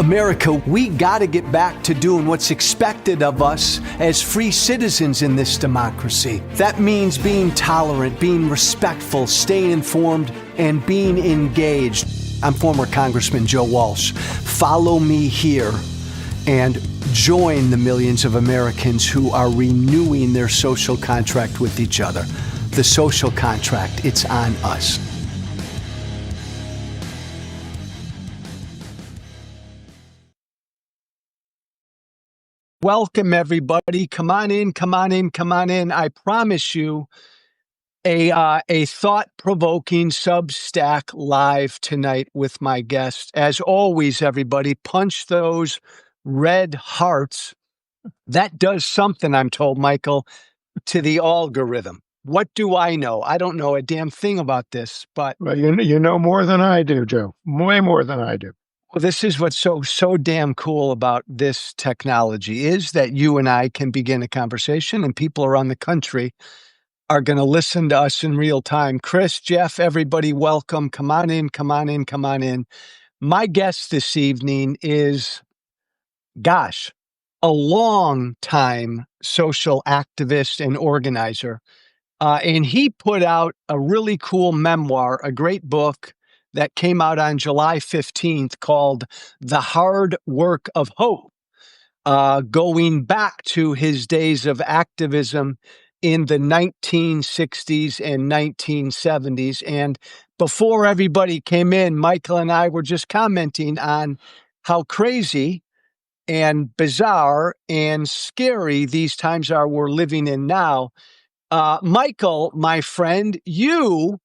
America, we gotta get back to doing what's expected of us as free citizens in this democracy. That means being tolerant, being respectful, staying informed, and being engaged. I'm former Congressman Joe Walsh. Follow me here and join the millions of Americans who are renewing their social contract with each other. The social contract, it's on us. Welcome, everybody. Come on in, come on in, come on in. I promise you a thought-provoking Substack live tonight with my guest. As always, everybody, punch those red hearts. That does something, I'm told, Michael, to the algorithm. What do I know? I don't know a damn thing about this, but... Well, you know more than I do, Joe. Way more than I do. Well, this is what's so damn cool about this technology is that you and I can begin a conversation and people around the country are going to listen to us in real time. Chris, Jeff, everybody, welcome. Come on in, come on in, come on in. My guest this evening is, gosh, a long time social activist and organizer. And he put out a really cool memoir, a great book that came out on July 15th called The Hard Work of Hope, going back to his days of activism in the 1960s and 1970s. And before everybody came in, Michael and I were just commenting on how crazy and bizarre and scary these times are we're living in now. Michael, my friend, you,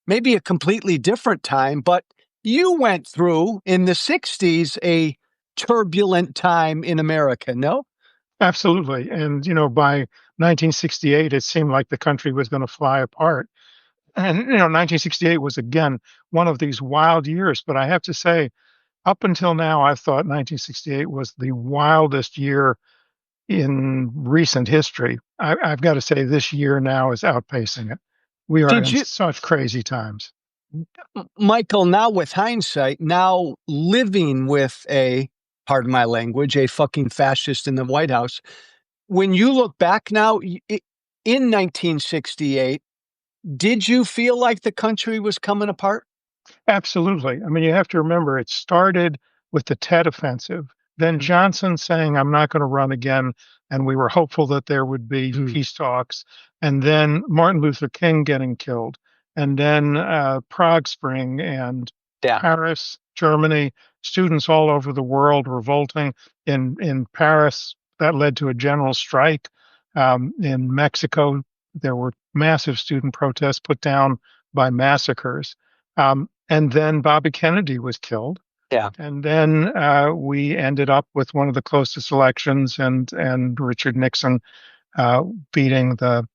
maybe a completely different time, but you went through in the 60s a turbulent time in America, no? Absolutely. And, by 1968, it seemed like the country was going to fly apart. And, 1968 was, again, one of these wild years. But I have to say, up until now, I've thought 1968 was the wildest year in recent history. I've got to say this year now is outpacing it. We are in such crazy times. Michael, now with hindsight, now living with pardon my language, a fucking fascist in the White House, when you look back now, in 1968, did you feel like the country was coming apart? Absolutely. I mean, you have to remember, it started with the Tet Offensive. Then Johnson saying, I'm not going to run again. And we were hopeful that there would be peace talks. And then Martin Luther King getting killed. And then Prague Spring and Paris, Germany, students all over the world revolting. In Paris, that led to a general strike. In Mexico, there were massive student protests put down by massacres. And then Bobby Kennedy was killed. Yeah. And then we ended up with one of the closest elections and Richard Nixon beating the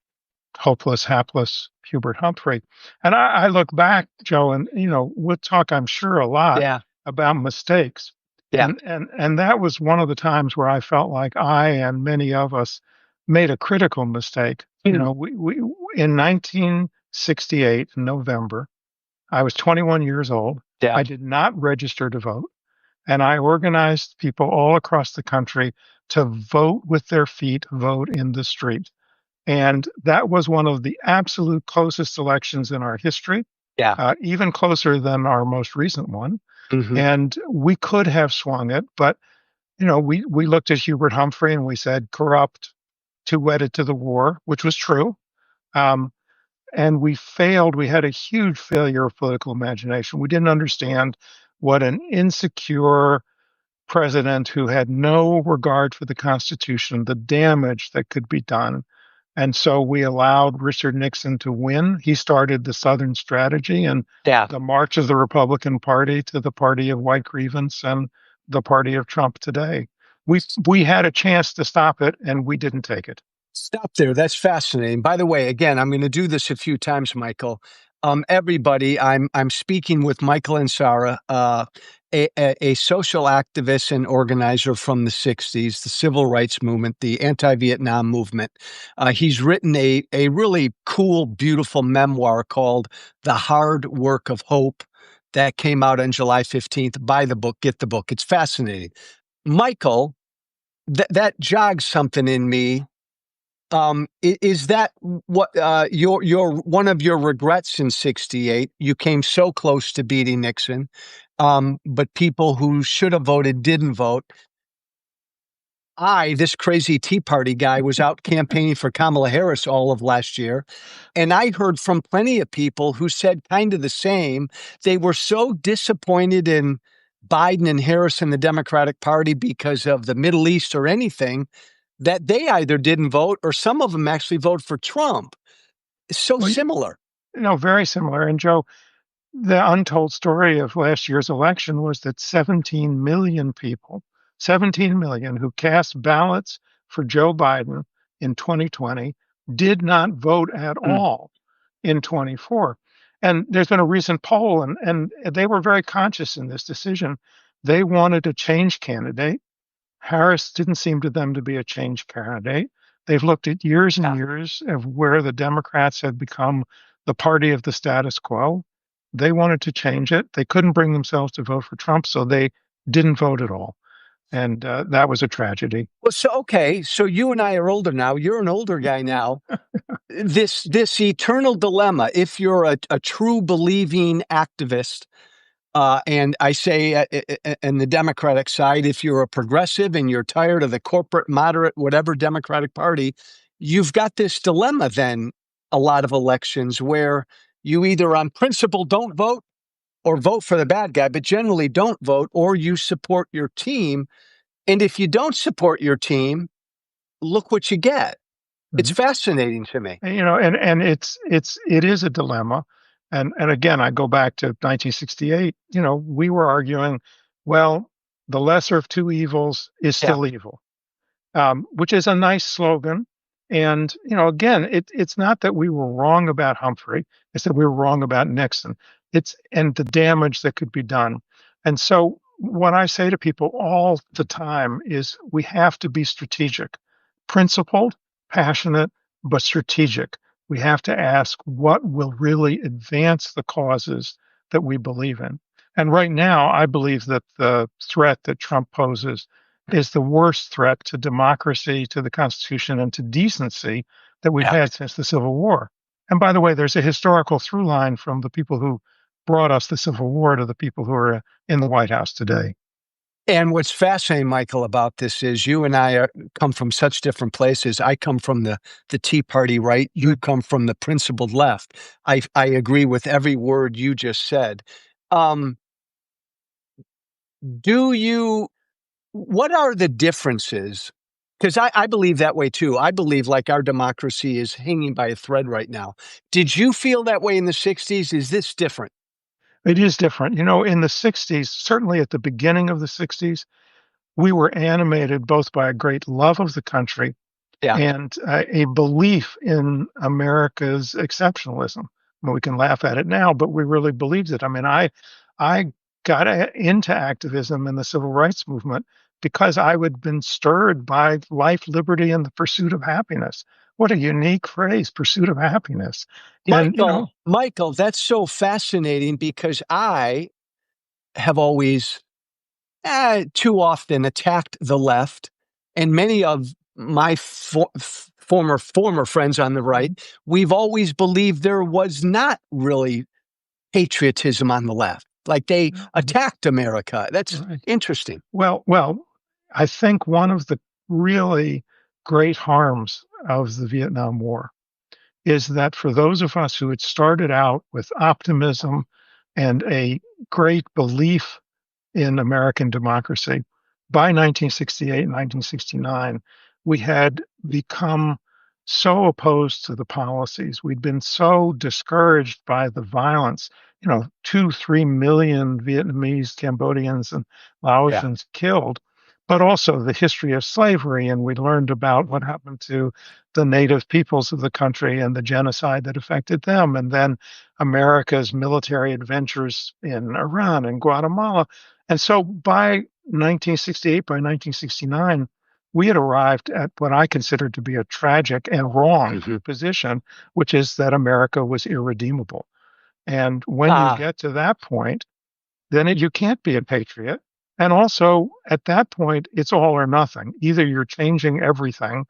hopeless, hapless Hubert Humphrey. And I look back, Joe, and, we'll talk, I'm sure, a lot about mistakes. Yeah. And that was one of the times where I felt like I and many of us made a critical mistake. We in 1968, in November, I was 21 years old. Yeah. I did not register to vote. And I organized people all across the country to vote with their feet, vote in the street. And that was one of the absolute closest elections in our history. Yeah. Even closer than our most recent one. Mm-hmm. And we could have swung it, but, we looked at Hubert Humphrey and we said, corrupt, too wedded to the war, which was true. And we failed. We had a huge failure of political imagination. We didn't understand what an insecure president who had no regard for the Constitution, the damage that could be done. And so we allowed Richard Nixon to win. He started the Southern strategy and the march of the Republican Party to the party of white grievance and the party of Trump today. We had a chance to stop it, and we didn't take it. Stop there. That's fascinating. By the way, again, I'm going to do this a few times, Michael. Everybody, I'm speaking with Michael Ansara, a social activist and organizer from the 60s, the civil rights movement, the anti-Vietnam movement. He's written a really cool, beautiful memoir called The Hard Work of Hope. that came out on July 15th. Buy the book, get the book. It's fascinating. Michael, that jogs something in me. Is that what your one of your regrets in '68? You came so close to beating Nixon, but people who should have voted didn't vote. This crazy Tea Party guy, was out campaigning for Kamala Harris all of last year. And I heard from plenty of people who said kind of the same. They were so disappointed in Biden and Harris and the Democratic Party because of the Middle East or anything that they either didn't vote or some of them actually voted for Trump. It's so Well, similar. very similar. And Joe, the untold story of last year's election was that 17 million people, 17 million who cast ballots for Joe Biden in 2020 did not vote at Mm. all in 24. And there's been a recent poll, and they were very conscious in this decision. They wanted a change candidate. Harris didn't seem to them to be a change candidate. They've looked at years and Yeah. years of where the Democrats had become the party of the status quo. They wanted to change it. They couldn't bring themselves to vote for Trump, so they didn't vote at all. And that was a tragedy. Well, so okay, so you and I are older now. You're an older guy now. This eternal dilemma. If you're a true believing activist, and I say in the Democratic side, if you're a progressive and you're tired of the corporate, moderate, whatever Democratic Party, you've got this dilemma then a lot of elections where you either on principle don't vote or vote for the bad guy, but generally don't vote, or you support your team. And if you don't support your team, look what you get. It's Mhm. fascinating to me. And it is a dilemma. And again, I go back to 1968. We were arguing, well, the lesser of two evils is Yeah. still evil. Which is a nice slogan. And again, it's not that we were wrong about Humphrey; it's that we were wrong about Nixon. It's and the damage that could be done. And so, what I say to people all the time is, we have to be strategic, principled, passionate, but strategic. We have to ask what will really advance the causes that we believe in. And right now, I believe that the threat that Trump poses is the worst threat to democracy, to the Constitution, and to decency that we've Yeah. had since the Civil War. And by the way, there's a historical through line from the people who brought us the Civil War to the people who are in the White House today. And what's fascinating, Michael, about this is you and I come from such different places. I come from the Tea Party right. You come from the principled left. I agree with every word you just said. Um, do you? What are the differences? Because I believe that way too. I believe like our democracy is hanging by a thread right now. Did you feel that way in the '60s? Is this different? It is different. In the 60s, certainly at the beginning of the 60s, we were animated both by a great love of the country Yeah. and a belief in America's exceptionalism. I mean, we can laugh at it now, but we really believed it. I mean, I got into activism in the civil rights movement because I had been stirred by life, liberty, and the pursuit of happiness. What a unique phrase, pursuit of happiness. And Michael, that's so fascinating because I have always too often attacked the left, and many of my former friends on the right, we've always believed there was not really patriotism on the left. Like they attacked America. That's right. interesting. Well, I think one of the really great harms of the Vietnam War is that for those of us who had started out with optimism and a great belief in American democracy, by 1968 and 1969, we had become so opposed to the policies. We'd been so discouraged by the violence. 2, 3 million Vietnamese, Cambodians, and Yeah. Laotians killed, but also the history of slavery. And we learned about what happened to the native peoples of the country and the genocide that affected them. And then America's military adventures in Iran and Guatemala. And so by 1968, by 1969, we had arrived at what I considered to be a tragic and wrong Mhm. position, which is that America was irredeemable. And when you Ah, get to that point, then you can't be a patriot. And also, at that point, it's all or nothing. Either you're changing everything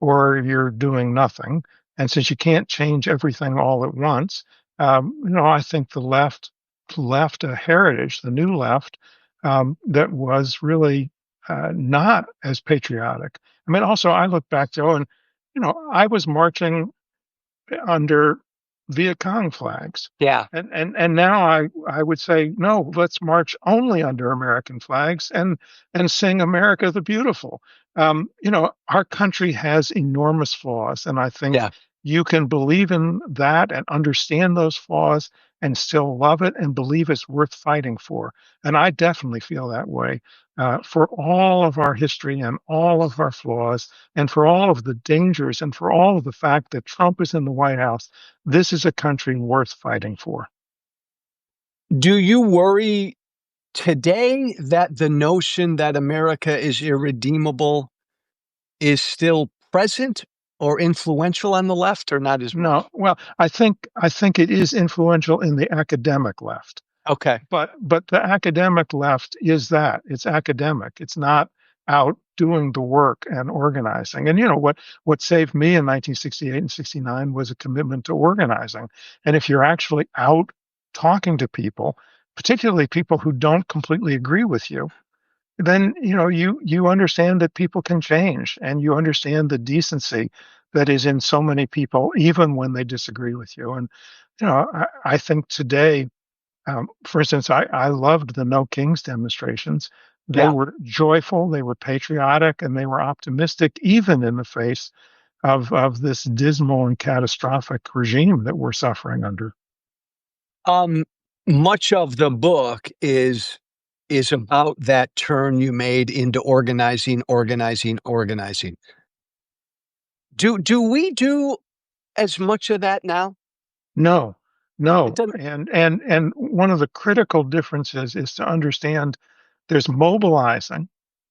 or you're doing nothing. And since you can't change everything all at once, I think the left left a heritage, the new left, that was really not as patriotic. I mean, also, I look back, Joe, and I was marching under Viet Cong flags. Yeah. And now I would say, no, let's march only under American flags and sing America the Beautiful. Our country has enormous flaws, and I think Yeah. you can believe in that and understand those flaws and still love it and believe it's worth fighting for. And I definitely feel that way for all of our history and all of our flaws and for all of the dangers and for all of the fact that Trump is in the White House. This is a country worth fighting for. Do you worry today that the notion that America is irredeemable is still present or influential on the left, or not as No, much? well, I think it is influential in the academic left. Okay. But the academic left is that it's academic. It's not out doing the work and organizing. And what saved me in 1968 and 69 was a commitment to organizing. And if you're actually out talking to people, particularly people who don't completely agree with you, then you understand that people can change and you understand the decency that is in so many people even when they disagree with you. And I think today, for instance, I loved the No Kings demonstrations. They Yeah. were joyful, they were patriotic, and they were optimistic, even in the face of this dismal and catastrophic regime that we're suffering under. Um, Much of the book is about that turn you made into organizing, organizing, organizing. Do we do as much of that now? No, It no, doesn't. and one of the critical differences is to understand there's mobilizing.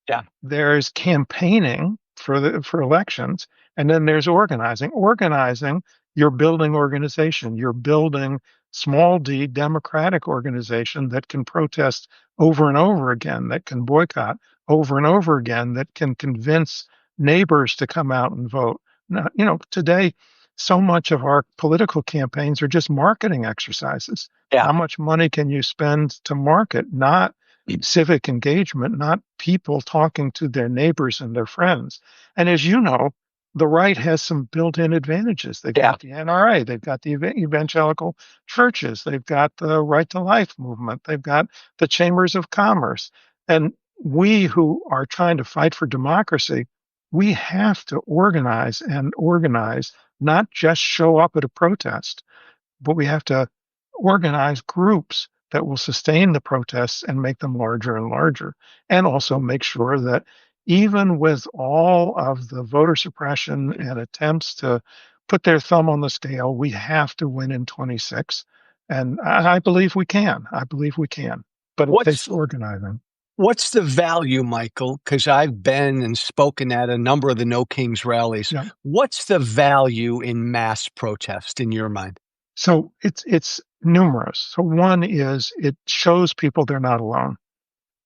Yeah. There's campaigning for elections, and then there's organizing. Organizing, you're building organization. You're building small d democratic organization that can protest over and over again, that can boycott over and over again, that can convince neighbors to come out and vote. Now, today, so much of our political campaigns are just marketing exercises. Yeah. How much money can you spend to market? Not civic engagement, not people talking to their neighbors and their friends. And as you know, the right has some built in advantages. They've Yeah. got the NRA, they've got the evangelical churches, they've got the right to life movement, they've got the chambers of commerce. And we who are trying to fight for democracy, we have to organize and organize, not just show up at a protest, but we have to organize groups that will sustain the protests and make them larger and larger, and also make sure that even with all of the voter suppression and attempts to put their thumb on the scale, we have to win in 26. And I believe we can. I believe we can. But it What's takes organizing. what's the value, Michael? Because I've been and spoken at a number of the No Kings rallies. Yeah. What's the value in mass protest in your mind? So it's numerous. So one is it shows people they're not alone.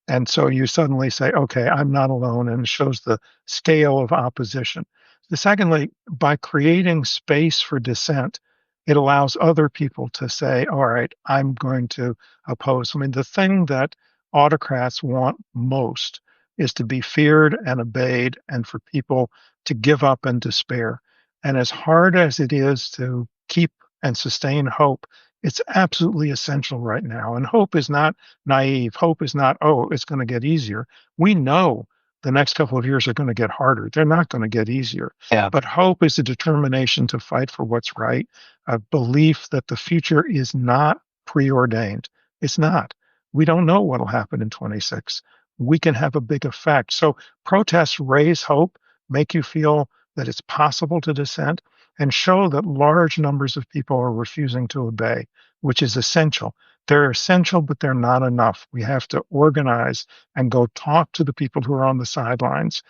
And so you suddenly say, okay, I'm not alone, and it shows the scale of opposition. The secondly, by creating space for dissent, it allows other people to say, all right, I'm going to oppose. I mean, the thing that autocrats want most is to be feared and obeyed and for people to give up and despair. And as hard as it is to keep and sustain hope, it's absolutely essential right now. And hope is not naive. Hope is not, oh, it's going to get easier. We know the next couple of years are going to get harder. They're not going to get easier. Yeah. But hope is a determination to fight for what's right, a belief that the future is not preordained. It's not. We don't know what will happen in 26. We can have a big effect. So protests raise hope, make you feel that it's possible to dissent, and show that large numbers of people are refusing to obey, which is essential. They're essential, but they're not enough. We have to organize and go talk to the people who are on the sidelines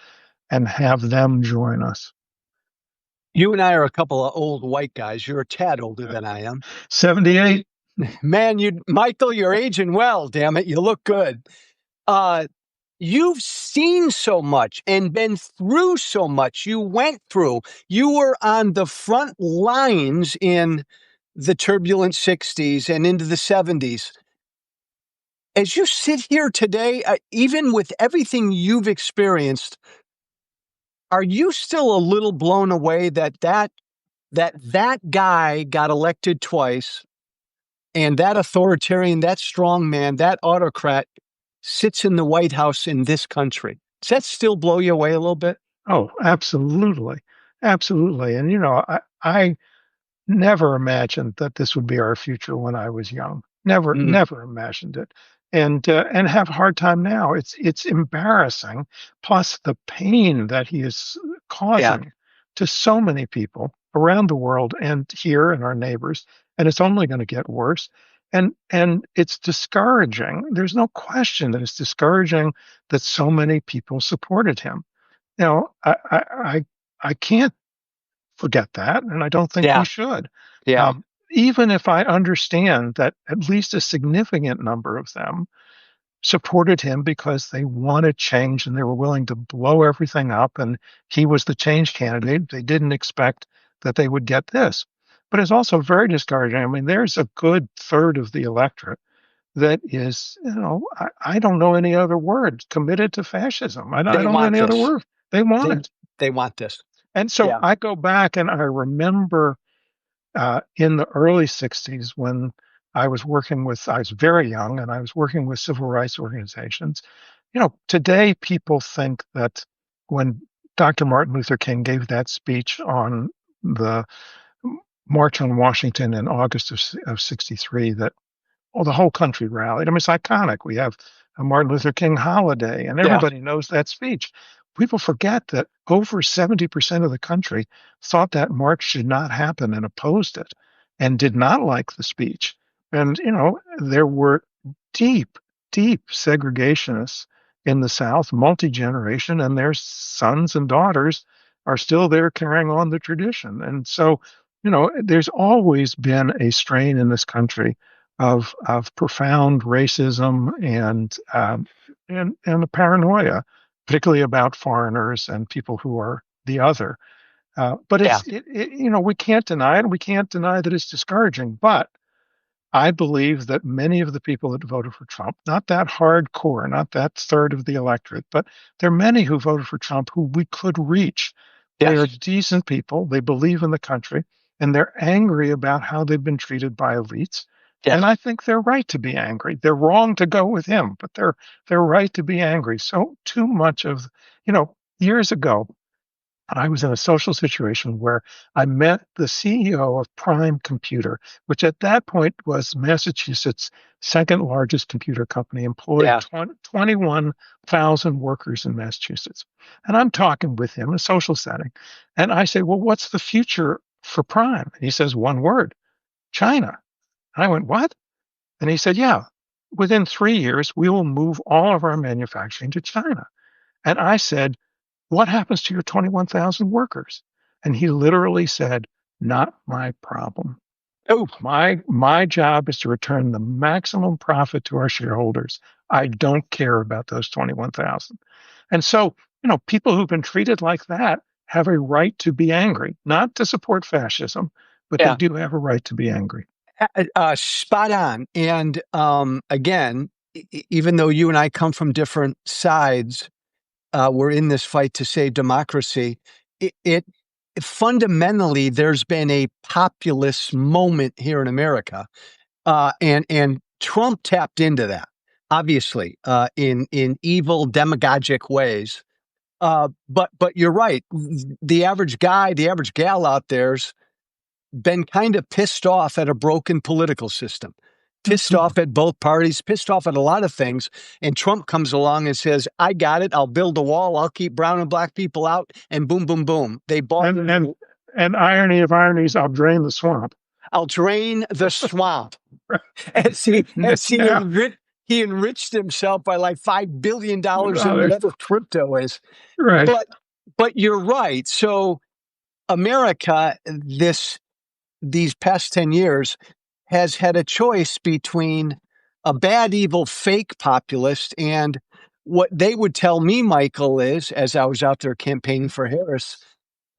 and have them join us. You and I are a couple of old white guys. You're a tad older than I am. 78. Man, Michael, you're aging well, damn it. You look good. Uh, you've seen so much and been through so much. You went through, you were on the front lines in the turbulent 60s and into the 70's. As you sit here today, even with everything you've experienced, are you still a little blown away that guy got elected twice, and that authoritarian, that strong man, that autocrat sits in the White House in this country? Does that still blow you away a little bit? Oh, absolutely. Absolutely. And, I never imagined that this would be our future when I was young. Never, Mm, never imagined it. And have a hard time now. It's embarrassing. Plus the pain that he is yeah, causing to so many people around the world and here and our neighbors. And it's only going to get worse. And it's discouraging. There's no question that it's discouraging that so many people supported him. Now, I can't forget that, and I don't think we yeah, should. yeah, Even if I understand that at least a significant number of them supported him because they wanted change and they were willing to blow everything up, and he was the change candidate. They didn't expect that they would get this. But it's also very discouraging. I mean, there's a good third of the electorate that is, I don't know any other word, committed to fascism. I they don't know want any other this. word. They want They it. they want this. And so Yeah, I go back and I remember in the early 60's when I was very young and I was working with civil rights organizations. Today people think that when Dr. Martin Luther King gave that speech on the March on Washington in August of 63, that the whole country rallied. I mean, it's iconic. We have a Martin Luther King holiday, and yeah, everybody knows that speech. People forget that over 70% of the country thought that march should not happen and opposed it and did not like the speech. And, there were deep, deep segregationists in the South, multi generation, and their sons and daughters are still there carrying on the tradition. And so, there's always been a strain in this country of profound racism and the paranoia, particularly about foreigners and people who are the other. But yeah, we can't deny it. We can't deny that it's discouraging. But I believe that many of the people that voted for Trump, not that hardcore, not that third of the electorate, but there are many who voted for Trump who we could reach. They are yes, decent people. They believe in the country and they're angry about how they've been treated by elites. And yes, I think they're right to be angry. They're wrong to go with him, but they're right to be angry. So too much of, years ago, I was in a social situation where I met the CEO of Prime Computer, which at that point was Massachusetts' second largest computer company, employed yeah, 21,000 workers in Massachusetts. And I'm talking with him in a social setting. And I say, well, what's the future for Prime? And he says, one word, China. And I went, what? And he said, yeah, within 3 years, we will move all of our manufacturing to China. And I said, what happens to your 21,000 workers? And he literally said, not my problem. oh, My job is to return the maximum profit to our shareholders. I don't care about those 21,000. And so, people who've been treated like that have a right to be angry, not to support fascism, but they yeah, do have a right to be angry. spot on. And again, even though you and I come from different sides, we're in this fight to save democracy. It fundamentally, there's been a populist moment here in America, and Trump tapped into that, obviously, in evil demagogic ways. But you're right. The average guy, the average gal out there's been kind of pissed off at a broken political system, pissed Absolutely. off at both parties, pissed off at a lot of things. And Trump comes along and says, I got it. I'll build a wall. I'll keep brown and black people out. And boom, boom, boom. They bought And and into, and irony of ironies, I'll drain the swamp. I'll drain the swamp. As Now, he enriched himself by like $5 billion in there's whatever crypto is. right. But you're right. So America, these past 10 years, has had a choice between a bad, evil, fake populist and what they would tell me, Michael, is, as I was out there campaigning for Harris,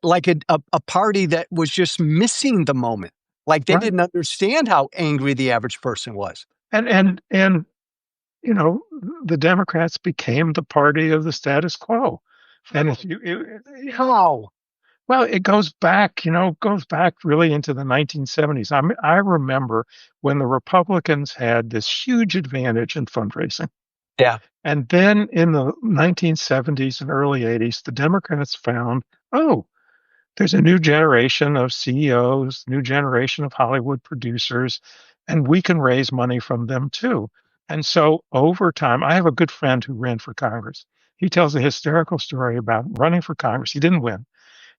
like a party that was just missing the moment. Like they Right. didn't understand how angry the average person was. And you know, the Democrats became the party of the status quo. And if How? well, it goes back, goes back really into the 1970s. I remember when the Republicans had this huge advantage in fundraising. Yeah. And then in the 1970s and early 80s, the Democrats found, oh, there's a new generation of CEOs, new generation of Hollywood producers, and we can raise money from them too. And so over time, I have a good friend who ran for Congress. He tells a hysterical story about running for Congress. He didn't win.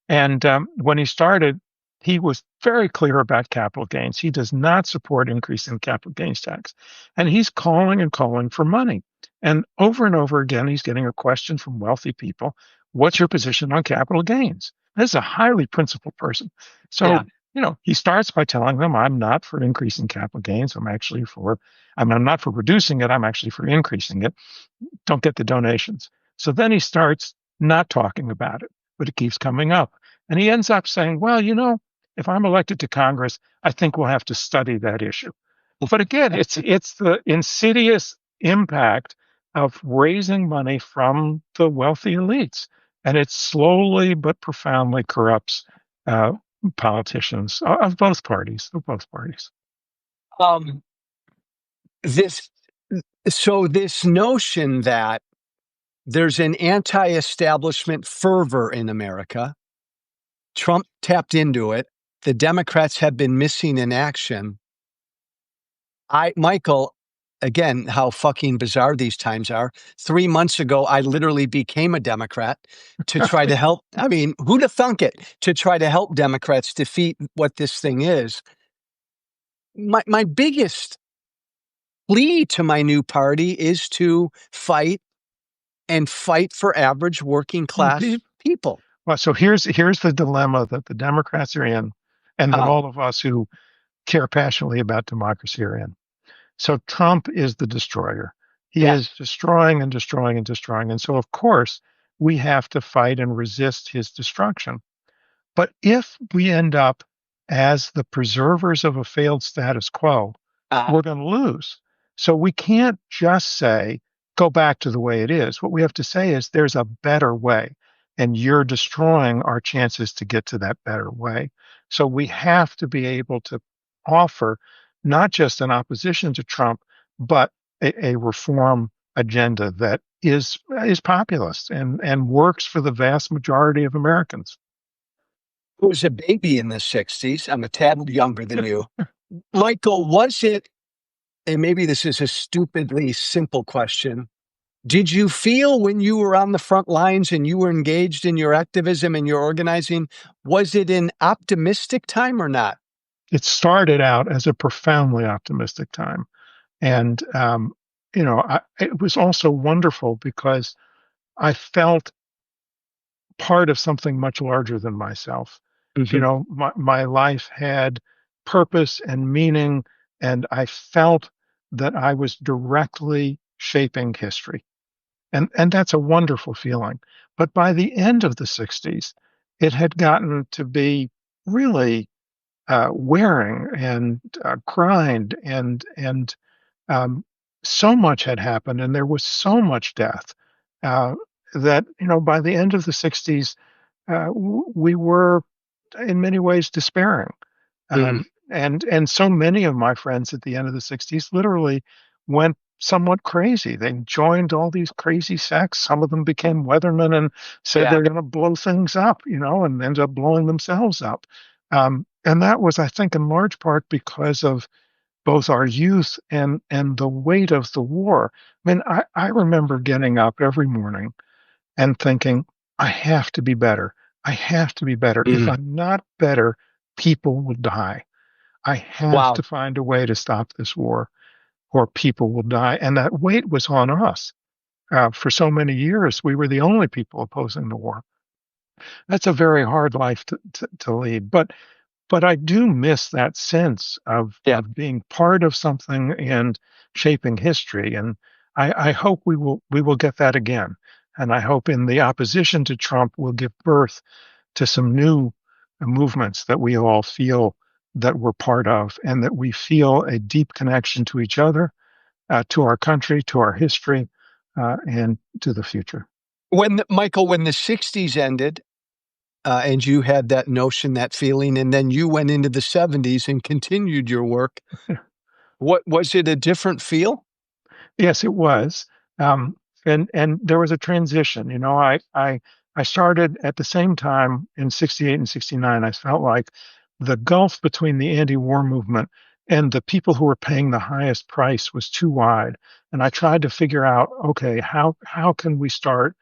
And when he started, he was very clear about capital gains. He does not support increasing the capital gains tax. And he's calling and calling for money. And over again, he's getting a question from wealthy people. What's your position on capital gains? This is a highly principled person. So, Yeah. he starts by telling them, I'm not for increasing capital gains. I'm not for reducing it. I'm actually for increasing it. Don't get the donations. So then he starts not talking about it, but it keeps coming up. And he ends up saying, well, if I'm elected to Congress, I think we'll have to study that issue. But again, it's the insidious impact of raising money from the wealthy elites. And it slowly but profoundly corrupts uh, politicians of both parties, Um, this, so this notion that there's an anti-establishment fervor in America, Trump tapped into it. The Democrats have been missing in action. Michael, again, how fucking bizarre these times are. 3 months ago, I literally became a Democrat to try to help. I mean, who'd have thunk it? To try to help Democrats defeat what this thing is. My biggest plea to my new party is to fight for average working class people. Well, so here's the dilemma that the Democrats are in, and that Uh, all of us who care passionately about democracy are in. So Trump is the destroyer. He yeah. is destroying and destroying and destroying. And so, of course, we have to fight and resist his destruction. But if we end up as the preservers of a failed status quo, Uh, we're going to lose. So we can't just say, go back to the way it is. What we have to say is, there's a better way, and you're destroying our chances to get to that better way. So we have to be able to offer not just an opposition to Trump, but a reform agenda that is populist and works for the vast majority of Americans. I was a baby in the 60s. I'm a tad younger than you. Michael, was it, and maybe this is a stupidly simple question, did you feel when you were on the front lines and you were engaged in your activism and your organizing, was it an optimistic time or not? It started out as a profoundly optimistic time. And, it was also wonderful because I felt part of something much larger than myself. Mhm. My life had purpose and meaning, and I felt that I was directly shaping history. And that's a wonderful feeling. But by the end of the 60s, it had gotten to be really wearing and grind and so much had happened, and there was so much death uh, that by the end of the 60s, we were in many ways despairing. Mm. And so many of my friends at the end of the 60s literally went somewhat crazy. They joined all these crazy sects. Some of them became weathermen and said Yeah. they're going to blow things up, and ended up blowing themselves up. And that was, I think, in large part because of both our youth and the weight of the war. I mean, I remember getting up every morning and thinking, I have to be better. I have to be better. If Mm. I'm not better, people will die. I have Wow. to find a way to stop this war, or people will die. And that weight was on us. For so many years, we were the only people opposing the war. That's a very hard life to lead. But but I do miss that sense Yeah. of being part of something and shaping history. And I hope we will get that again. And I hope in the opposition to Trump will give birth to some new movements that we all feel that we're part of, and that we feel a deep connection to each other, to our country, to our history, and to the future. Michael, when the '60s ended, and you had that notion, that feeling, and then you went into the '70s and continued your work, what was it, a different feel? Yes, it was. Um, and there was a transition. I started at the same time in '68 and '69. I felt like the gulf between the anti-war movement and the people who were paying the highest price was too wide. And I tried to figure out, okay, how can we start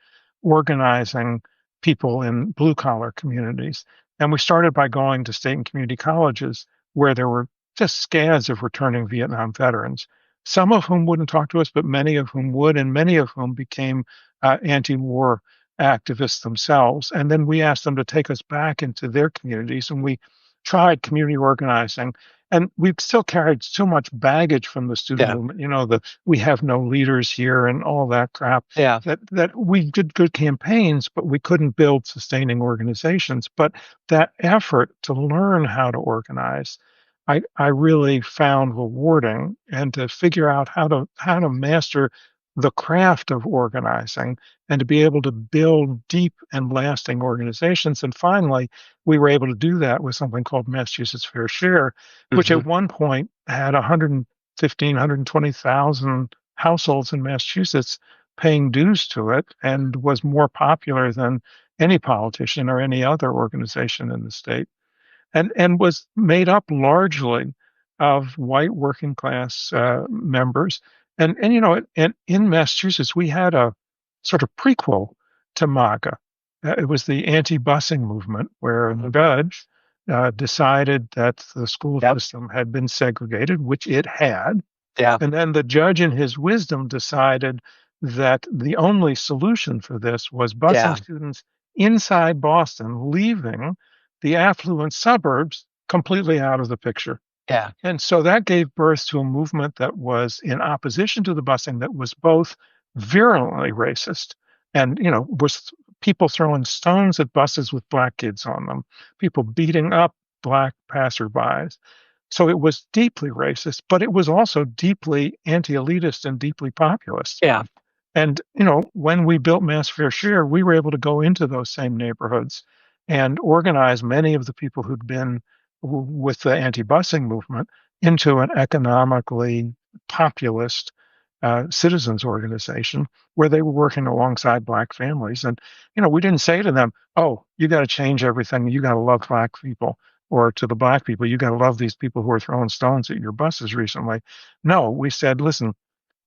organizing people in blue collar communities? And we started by going to state and community colleges where there were just scads of returning Vietnam veterans, some of whom wouldn't talk to us, but many of whom would, and many of whom became anti-war activists themselves. And then we asked them to take us back into their communities, and we tried community organizing. And we've still carried so much baggage from the student Yeah, movement, the we have no leaders here and all that crap, yeah, that we did good campaigns, but we couldn't build sustaining organizations. But that effort to learn how to organize, I really found rewarding, and to figure out how to master the craft of organizing and to be able to build deep and lasting organizations. And finally, we were able to do that with something called Massachusetts Fair Share, which mhm, at one point had 115, 120,000 households in Massachusetts paying dues to it, and was more popular than any politician or any other organization in the state, and was made up largely of white working class members. And in Massachusetts, we had a sort of prequel to MAGA. It was the anti-busing movement, where the judge decided that the school yep, system had been segregated, which it had. yeah, And then the judge, in his wisdom, decided that the only solution for this was busing yeah, students inside Boston, leaving the affluent suburbs completely out of the picture. yeah, And so that gave birth to a movement that was in opposition to the busing, that was both virulently racist and, was people throwing stones at buses with black kids on them, people beating up black passerbys. So it was deeply racist, but it was also deeply anti-elitist and deeply populist. yeah. And, when we built Mass Fair Share, we were able to go into those same neighborhoods and organize many of the people who'd been with the anti-busing movement into an economically populist citizens organization, where they were working alongside black families. And, we didn't say to them, oh, you got to change everything. You got to love black people. Or to the black people, you got to love these people who are throwing stones at your buses recently. No, we said, listen,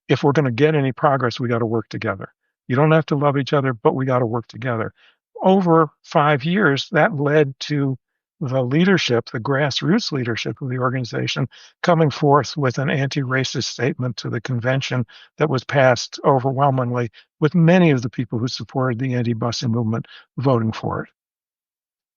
if we're going to get any progress, we got to work together. You don't have to love each other, but we got to work together. Over 5 years, that led to the leadership, the grassroots leadership of the organization, coming forth with an anti-racist statement to the convention that was passed overwhelmingly, with many of the people who supported the anti-busing movement voting for it.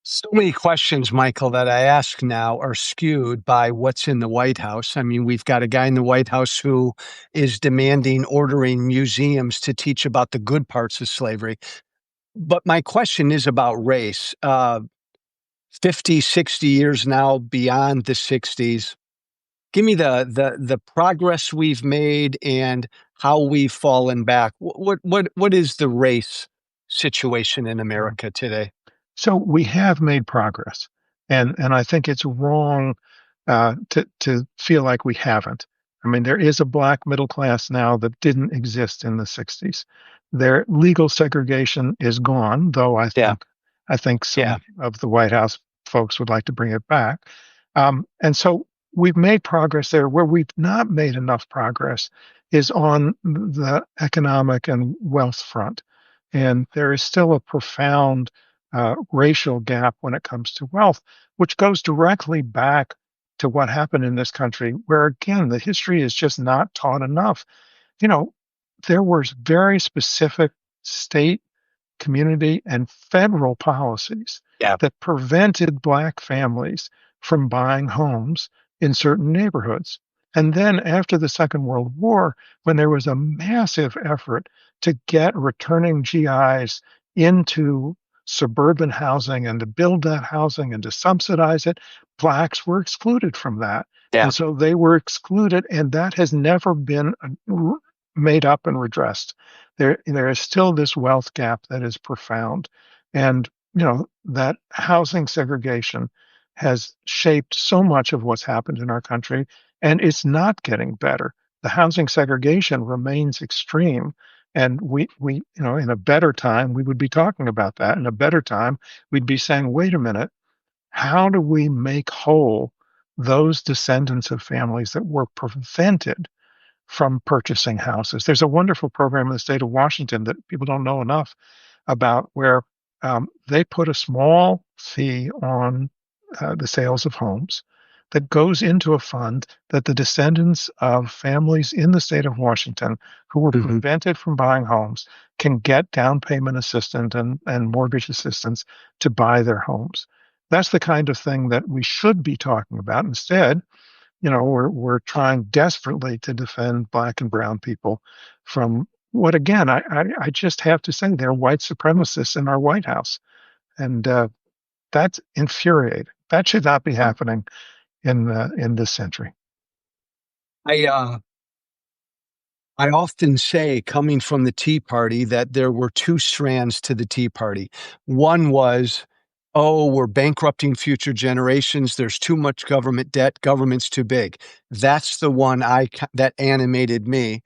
So many questions, Michael, that I ask now are skewed by what's in the White House. I mean, we've got a guy in the White House who is demanding ordering museums to teach about the good parts of slavery. But my question is about race. 50, 60 years now beyond the '60s. Give me the progress we've made and how we've fallen back. What is the race situation in America today? So we have made progress, and I think it's wrong to feel like we haven't. I mean, there is a black middle class now that didn't exist in the '60s. Their legal segregation is gone, though Yeah, I think yeah, some of the White House folks would like to bring it back. And so we've made progress there. Where we've not made enough progress is on the economic and wealth front. And there is still a profound racial gap when it comes to wealth, which goes directly back to what happened in this country, where again, the history is just not taught enough. You know, there were very specific state, community, and federal policies yeah, that prevented Black families from buying homes in certain neighborhoods. And then after the Second World War, when there was a massive effort to get returning GIs into suburban housing and to build that housing and to subsidize it, blacks were excluded from that. Yeah. And so they were excluded, and that has never been made up and redressed. There is still this wealth gap that is profound. And, that housing segregation has shaped so much of what's happened in our country, and it's not getting better. The housing segregation remains extreme. And in a better time, we would be talking about that. In a better time, we'd be saying, wait a minute, how do we make whole those descendants of families that were prevented from purchasing houses? There's a wonderful program in the state of Washington that people don't know enough about where they put a small fee on the sales of homes that goes into a fund that the descendants of families in the state of Washington who were Hmm. prevented from buying homes can get down payment assistance and mortgage assistance to buy their homes. That's the kind of thing that we should be talking about. Instead, we're trying desperately to defend black and brown people from what, again, I just have to say, they're white supremacists in our White House. And that's infuriating. That should not be happening in this century. I I often say, coming from the Tea Party, that there were two strands to the Tea Party. One was, oh, we're bankrupting future generations. There's too much government debt. Government's too big. That's the one that animated me.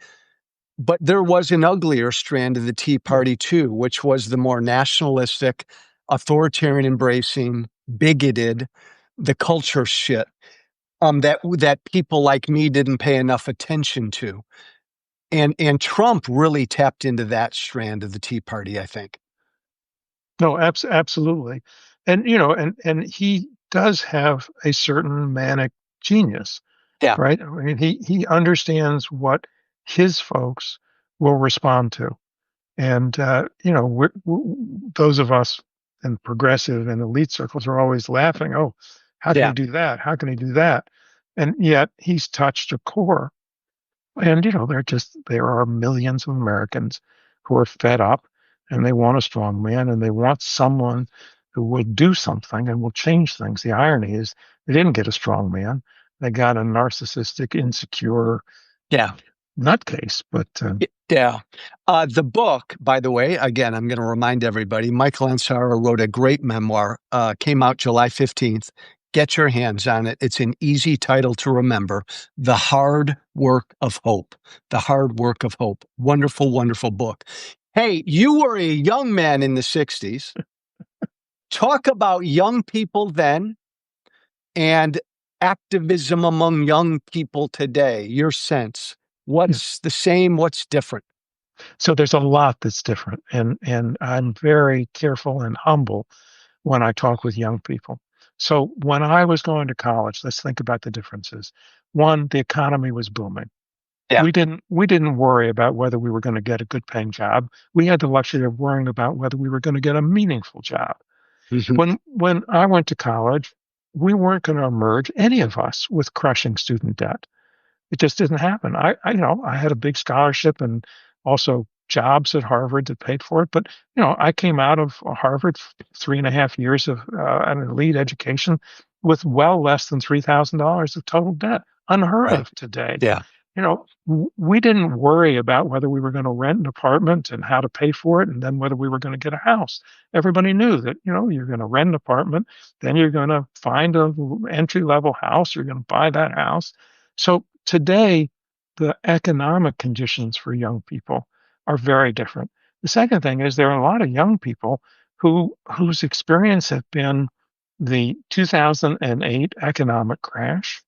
But there was an uglier strand of the Tea Yeah. Party too, which was the more nationalistic, authoritarian embracing, bigoted, the culture shit, that people like me didn't pay enough attention to. And Trump really tapped into that strand of the Tea Party, I think. No, absolutely. And and he does have a certain manic genius, Yeah, right? I mean, he understands what his folks will respond to. And those of us in progressive and elite circles are always laughing. Oh, how can he yeah, do that? How can he do that? And yet he's touched a core. And there are millions of Americans who are fed up, and they want a strong man, and they want someone who will do something and will change things. The irony is they didn't get a strong man. They got a narcissistic, insecure yeah. nutcase. But Yeah. The book, by the way, again, I'm going to remind everybody, Michael Ansara wrote a great memoir, came out July 15th. Get your hands on it. It's an easy title to remember. The Hard Work of Hope. The Hard Work of Hope. Wonderful, wonderful book. Hey, you were a young man in the 60s. Talk about young people then and activism among young people today. Your sense. yeah. What's the same? What's different? So there's a lot that's different, and I'm very careful and humble when I talk with young people. So when I was going to college, let's think about the differences. One, the economy was booming. Yeah. We didn't worry about whether we were going to get a good paying job. We had the luxury of worrying about whether we were going to get a meaningful job. Mhm. When I went to college, we weren't going to emerge, any of us, with crushing student debt. It just didn't happen. I had a big scholarship and also jobs at Harvard that paid for it. But I came out of Harvard 3.5 years of an elite education with well less than $3,000 of total debt, unheard Right. of today. Yeah. We didn't worry about whether we were going to rent an apartment and how to pay for it, and then whether we were going to get a house. Everybody knew that you're going to rent an apartment, then you're going to find a entry level house, you're going to buy that house. So today, the economic conditions for young people are very different. The second thing is there are a lot of young people whose experience have been the 2008 economic crash,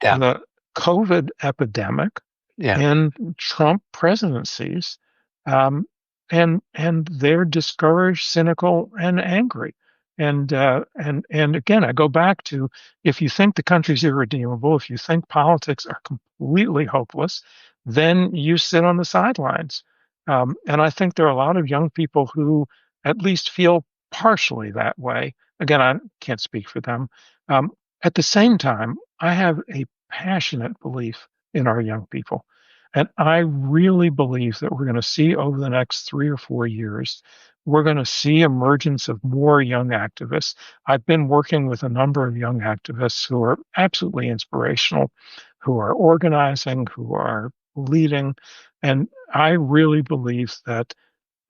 Yeah. the COVID epidemic, Yeah. and Trump presidencies, and they're discouraged, cynical, and angry. And again, I go back to, if you think the country's irredeemable, if you think politics are completely hopeless, then you sit on the sidelines. And I think there are a lot of young people who at least feel partially that way. Again, I can't speak for them. Um, At the same time, I have a passionate belief in our young people. And I really believe that we're going to see over the next 3 or 4 years, we're going to see emergence of more young activists. I've been working with a number of young activists who are absolutely inspirational, who are organizing, who are leading. And I really believe that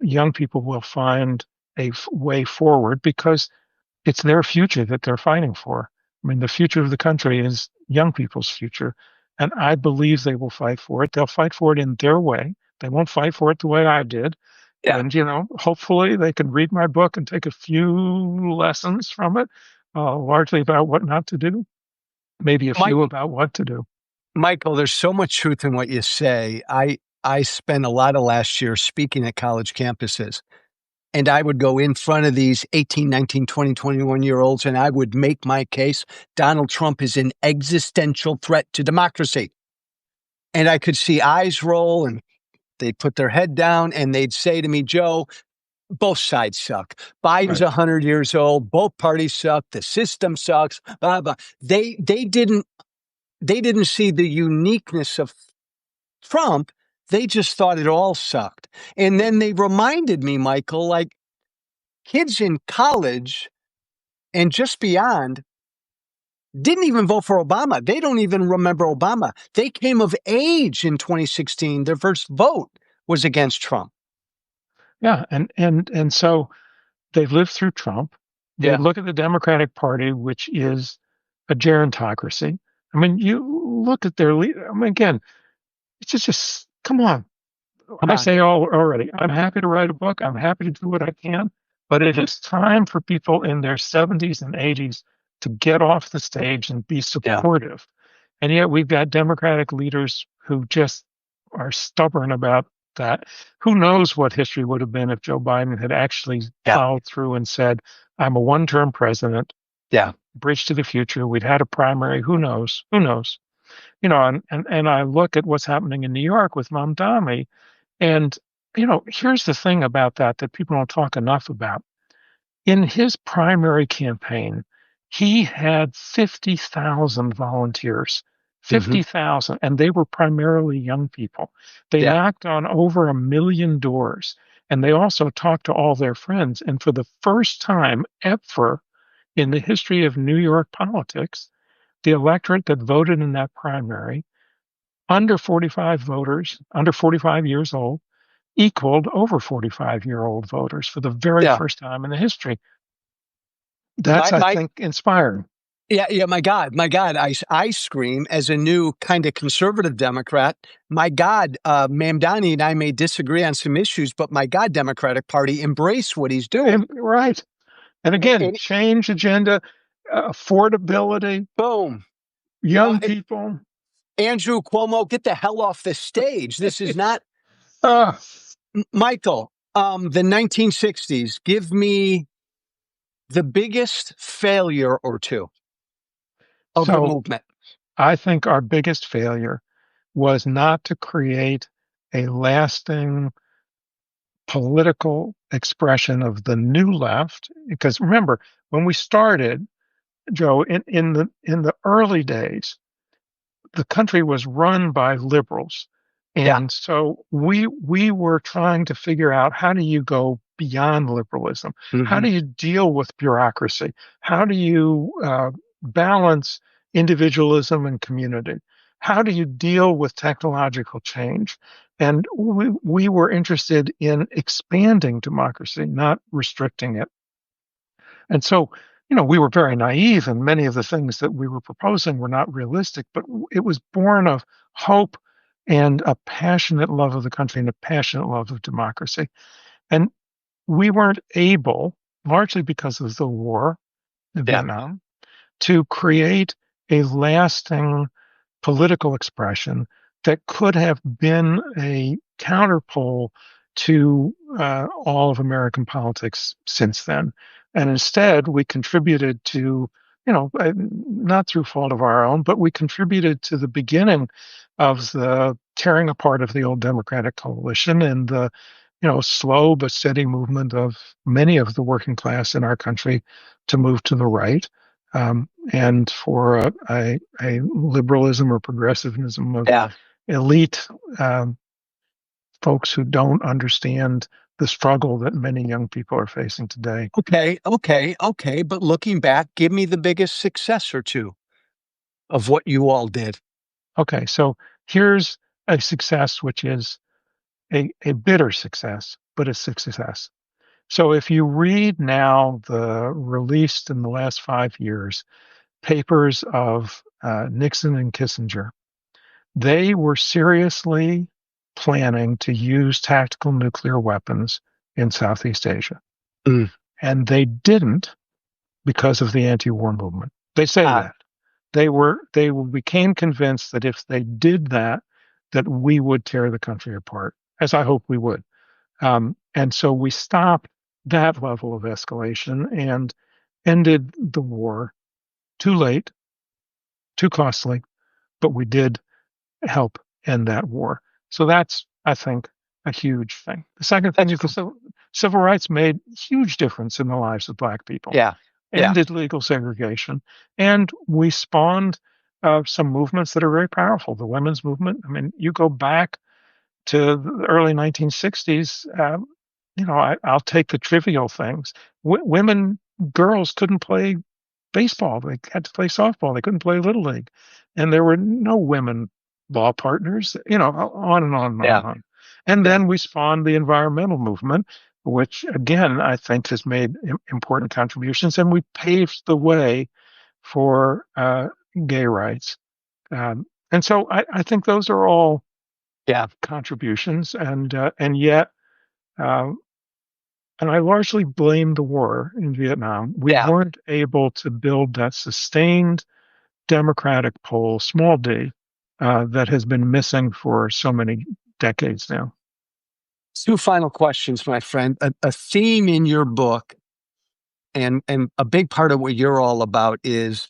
young people will find a way forward because it's their future that they're fighting for. I mean, the future of the country is young people's future, and I believe they will fight for it. They'll fight for it in their way. They won't fight for it the way I did. Yeah. And, hopefully they can read my book and take a few lessons from it, largely about what not to do, maybe a Mike, few about what to do. Michael, there's so much truth in what you say. I spent a lot of last year speaking at college campuses, and I would go in front of these 18, 19, 20, 21 year olds, and I would make my case. Donald Trump is an existential threat to democracy. And I could see eyes roll, and they'd put their head down and they'd say to me, Joe, both sides suck. Biden's Right. 100 years old. Both parties suck. The system sucks. Blah, blah. They didn't see the uniqueness of Trump. They just thought it all sucked. And then they reminded me, Michael, like kids in college and just beyond didn't even vote for Obama. They don't even remember Obama. They came of age in 2016. Their first vote was against Trump. Yeah. And so they lived through Trump. They Yeah. look at the Democratic Party, which is a gerontocracy. I mean, you look at their lead. I mean, again, it's just come on. Come I on. say all already. I'm happy to write a book. I'm happy to do what I can, but it is time for people in their 70s and 80s to get off the stage and be Yeah. supportive. And yet we've got Democratic leaders who just are stubborn about that. Who knows what history would have been if Joe Biden had actually Yeah. plowed through and said, I'm a one-term president, Yeah. bridge to the future. We'd had a primary. Who knows? Who knows? And I look at what's happening in New York with Mamdani, and here's the thing about that people don't talk enough about. In his primary campaign, he had 50,000 volunteers, Hmm. 50,000, and they were primarily young people. They Yeah. knocked on over 1 million doors, and they also talked to all their friends. And for the first time ever in the history of New York politics, the electorate that voted in that primary, under 45 voters, under 45 years old, equaled over 45-year-old voters for the very Yeah. first time in the history. My, That's, I my, think, inspiring. yeah, yeah, my God, my God. I scream as a new kind of conservative Democrat. My God, Mamdani and I may disagree on some issues, but my God, Democratic Party, embrace what he's doing. And, right. And again, And change agenda, affordability, boom. young people. Andrew Cuomo, get the hell off the stage. This is not uh, Michael. The 1960s. Give me the biggest failure or two of the so movement. I think our biggest failure was not to create a lasting political expression of the new left. Because remember, when we started, Joe, in the early days, the country was run by liberals. Yeah. And so we were trying to figure out, how do you go beyond liberalism? How Hmm. do you deal with bureaucracy? How do you balance individualism and community? How do you deal with technological change? And we were interested in expanding democracy, not restricting it. And so, we were very naive, and many of the things that we were proposing were not realistic, but it was born of hope and a passionate love of the country and a passionate love of democracy. And we weren't able, largely because of the war in Yeah. Vietnam, to create a lasting political expression that could have been a counterpole to all of American politics since then. And instead, we contributed to, not through fault of our own, but we contributed to the beginning of the tearing apart of the old Democratic coalition and the, slow but steady movement of many of the working class in our country to move to the right. and for a liberalism or progressivism of Yeah. elite um, folks who don't understand the struggle that many young people are facing today. Okay. Okay. Okay. But looking back, give me the biggest success or two of what you all did. Okay, so here's a success which is a bitter success, but a success. So if you read now the released in the last 5 years papers of Nixon and Kissinger, they were seriously planning to use tactical nuclear weapons in Southeast Asia. Mm. And they didn't because of the anti-war movement. They say Ah, that. They became convinced that if they did that, that we would tear the country apart, as I hope we would. And so we stopped that level of escalation and ended the war too late, too costly, but we did help end that war. So that's, I think, a huge thing. The second thing that's is the cool. civil rights made huge difference in the lives of Black people, Yeah. Yeah. ended legal segregation, and we spawned some movements that are very powerful. The women's movement. I mean, you go back to the early 1960s. I'll take the trivial things. Women, girls couldn't play baseball. They had to play softball. They couldn't play little league, and there were no women law partners. On and on and on Yeah. and on. And Yeah. then we spawned the environmental movement, which again I think has made important contributions, and we paved the way for gay rights. And so I think those are all Yeah. contributions, and yet. Uh, and I largely blame the war in Vietnam. We Yeah. weren't able to build that sustained democratic pull, small d, that has been missing for so many decades now. Two final questions, my friend. A theme in your book, and a big part of what you're all about is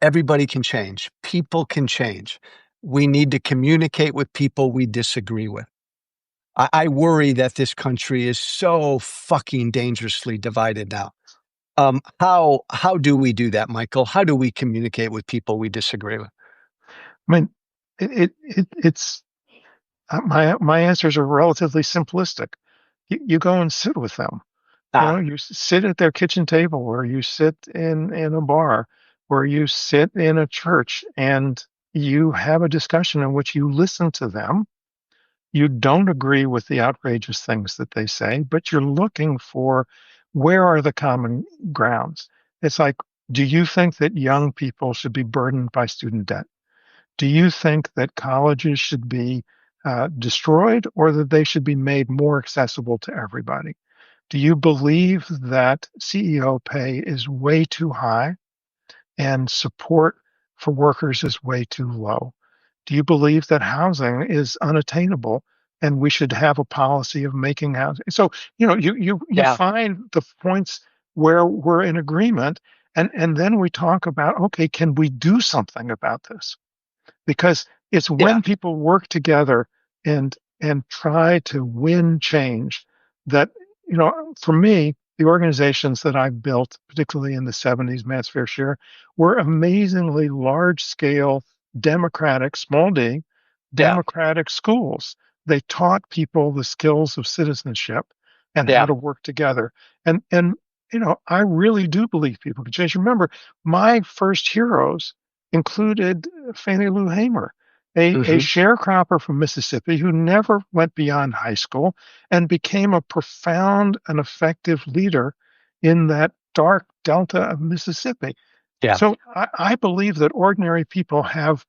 everybody can change. People can change. We need to communicate with people we disagree with. I worry that this country is so fucking dangerously divided now. How do we do that, Michael? How do we communicate with people we disagree with? I mean, it's my answers are relatively simplistic. You go and sit with them. Ah, You sit at their kitchen table, or you sit in a bar, or you sit in a church, and you have a discussion in which you listen to them. You don't agree with the outrageous things that they say, but you're looking for where are the common grounds. It's like, do you think that young people should be burdened by student debt? Do you think that colleges should be destroyed, or that they should be made more accessible to everybody? Do you believe that CEO pay is way too high and support for workers is way too low? Do you believe that housing is unattainable and we should have a policy of making housing? So, you yeah, find the points where we're in agreement, and then we talk about, okay, can we do something about this? Because it's yeah, when people work together and try to win change that, for me, the organizations that I've built, particularly in the 70s, Matt's Fair Share, were amazingly large scale democratic, small d, yeah, democratic schools. They taught people the skills of citizenship and how yeah, to work together. And I really do believe people can change. Remember, my first heroes included Fannie Lou Hamer, a hmm, sharecropper from Mississippi who never went beyond high school and became a profound and effective leader in that dark delta of Mississippi. yeah. So I believe that ordinary people have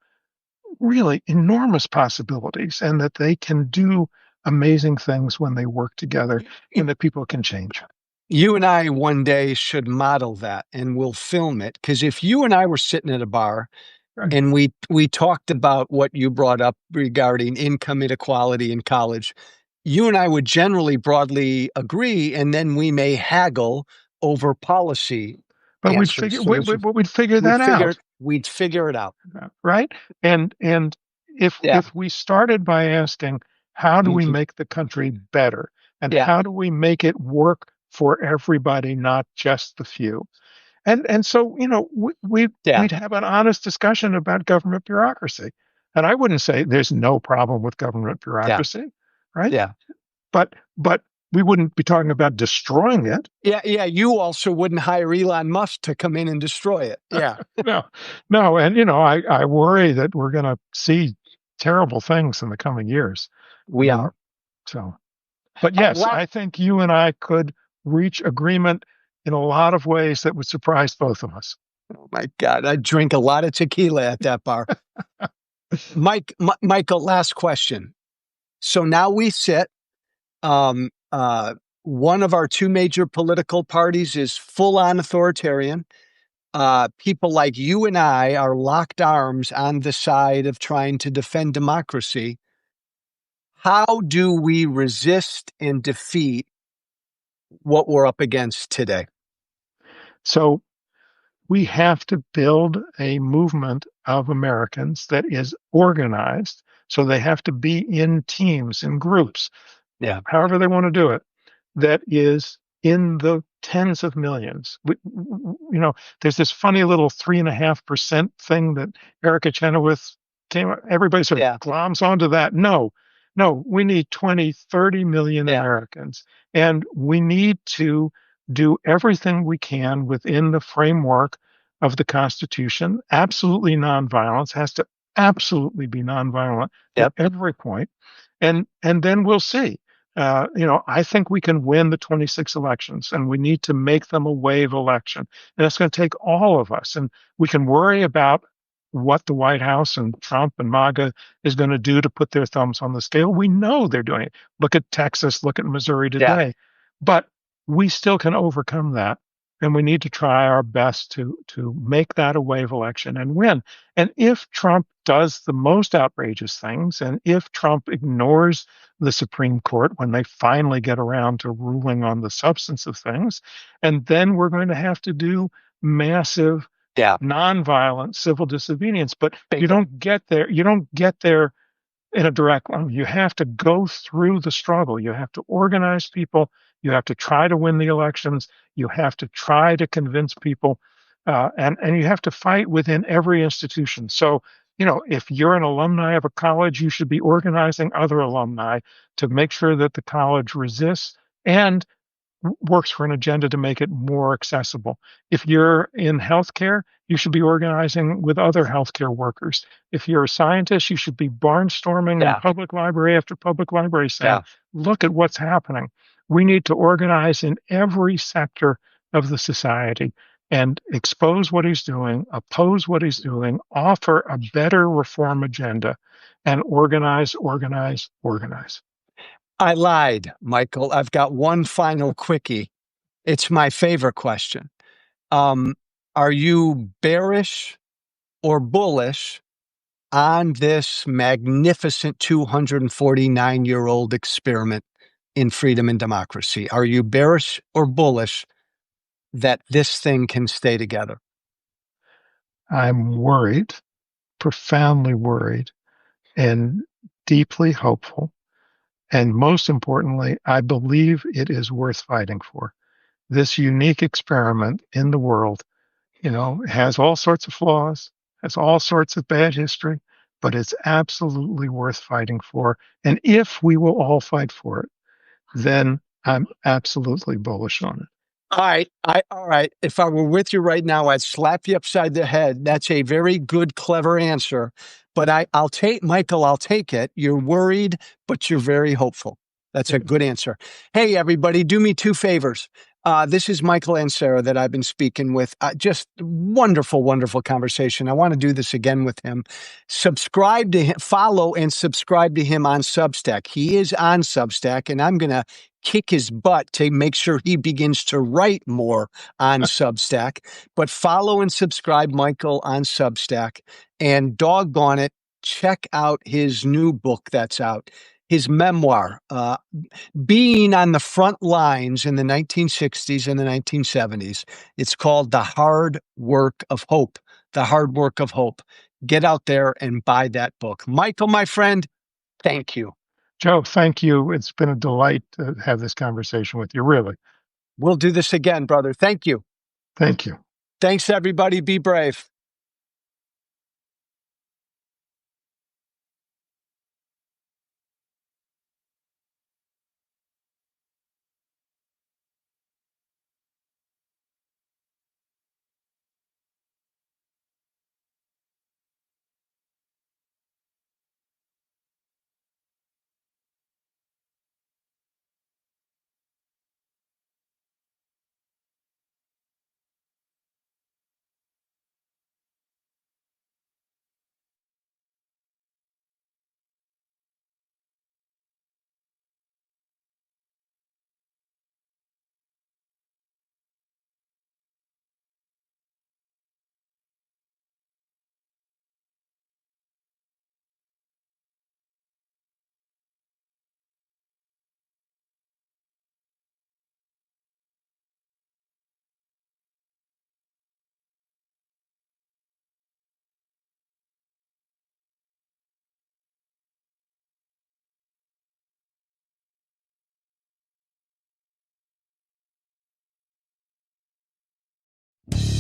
really enormous possibilities and that they can do amazing things when they work together and that people can change. You and I one day should model that, and we'll film it. Because if you and I were sitting at a bar Right. and we talked about what you brought up regarding income inequality in college, you and I would generally broadly agree, and then we may haggle over policy But we'd answers. figure So we, there's we, we'd figure that out. we'd figure it out. Right? And Yeah. if we started by asking, how do we Mhm. make the country better, and Yeah. how do we make it work for everybody, not just the few? And so, Yeah. we'd have an honest discussion about government bureaucracy. And I wouldn't say there's no problem with government Yeah. bureaucracy, right? Yeah. But we wouldn't be talking about destroying it. Yeah. Yeah. You also wouldn't hire Elon Musk to come in and destroy it. Yeah. No, no. And, I worry that we're going to see terrible things in the coming years. We Um, are. so, but yes, Last I think you and I could reach agreement in a lot of ways that would surprise both of us. Oh my God, I drink a lot of tequila at that bar. Michael, last question. So now we sit. Um, uh, One of our two major political parties is full on authoritarian. People like you and I are locked arms on the side of trying to defend democracy. How do we resist and defeat what we're up against today? So we have to build a movement of Americans that is organized. So they have to be in teams, in groups, Yeah. however they want to do it, that is in the tens of millions. There's this funny little 3.5% thing that Erica Chenoweth everybody sort of Yeah. gloms onto that. No, no, we need 20, 30 million Yeah. Americans. And we need to do everything we can within the framework of the Constitution. Absolutely nonviolence has to absolutely be nonviolent at Yep. every point. And then we'll see. I think we can win the 26 elections, and we need to make them a wave election. And it's going to take all of us. And we can worry about what the White House and Trump and MAGA is going to do to put their thumbs on the scale. We know they're doing it. Look at Texas, look at Missouri Yeah. today. But we still can overcome that. And we need to try our best to make that a wave election and win. And if Trump does the most outrageous things, and if Trump ignores the Supreme Court when they finally get around to ruling on the substance of things, and then we're going to have to do massive Yeah. nonviolent civil disobedience. But you Bingo. don't get there. You don't get there in a direct line. You have to go through the struggle. You have to organize people. You have to try to win the elections. You have to try to convince people, and you have to fight within every institution. So, if you're an alumni of a college, you should be organizing other alumni to make sure that the college resists and works for an agenda to make it more accessible. If you're in healthcare, you should be organizing with other healthcare workers. If you're a scientist, you should be barnstorming in Yeah. public library after public library saying, Yeah. look at what's happening. We need to organize in every sector of the society and expose what he's doing, oppose what he's doing, offer a better reform agenda, and organize, organize, organize. I lied, Michael. I've got one final quickie. It's my favorite question. Um, are you bearish or bullish on this magnificent 249-year-old experiment in freedom and democracy? Are you bearish or bullish that this thing can stay together? I'm worried, profoundly worried, and deeply hopeful. And most importantly, I believe it is worth fighting for. This unique experiment in the world, has all sorts of flaws, has all sorts of bad history, but it's absolutely worth fighting for. And if we will all fight for it, then I'm absolutely bullish on it. All right. If I were with you right now, I'd slap you upside the head. That's a very good, clever answer. But I'll take Michael, I'll take it. You're worried, but you're very hopeful. That's a good answer. Hey, everybody, do me two favors. This is Michael Ansara that I've been speaking with. Just wonderful, wonderful conversation. I want to do this again with him. Subscribe to him, follow and subscribe to him on Substack. He is on Substack, and I'm going to kick his butt to make sure he begins to write more on Substack. But follow and subscribe Michael on Substack, and doggone it, check out his new book that's out, his memoir, being on the front lines in the 1960s and the 1970s. It's called The Hard Work of Hope. The Hard Work of Hope. Get out there and buy that book. Michael, my friend, thank you. Joe, thank you. It's been a delight to have this conversation with you, really. We'll do this again, brother. Thank you. Thank you. Thanks, everybody. Be brave.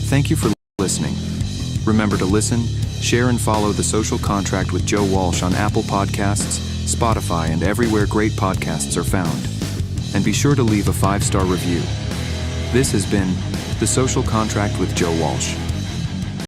Thank you for listening. Remember to listen, share, and follow The Social Contract with Joe Walsh on Apple Podcasts, Spotify, and everywhere great podcasts are found. And be sure to leave a 5-star review. This has been The Social Contract with Joe Walsh.